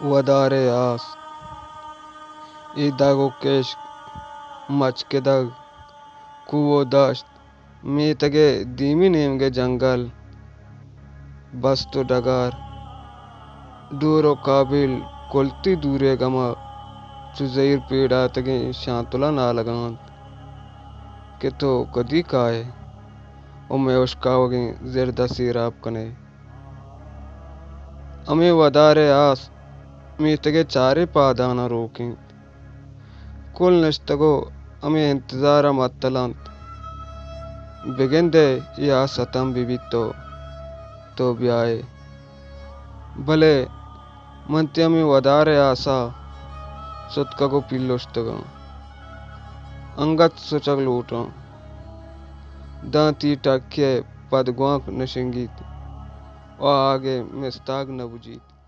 वदारे आस ईदागो केश मचकेदग कुवो दश्त मीतगे धीमी नीमगे जंगल बस्तो डगार दूरो काबिल कुलती दूरे गमा चुजैर पीड़ा तगे शांतुला ना लगान के तो कदी काए उमे उश्कावगे जिरदा सीराब कने अमे वदारे आस मीतगे चारे पादाना रोकें कुल नश्तगो अमे इंतजार मतलंत बिगिंदे या सतम बिबितो तो ब्याए भले मंत्य में वदारे आसा सुतकगो पिल्लोस्तगा अंगत सुचग लूटा दांती टक्के पदगुआक नशंगीत और आगे मिस्ताग न बुझीत।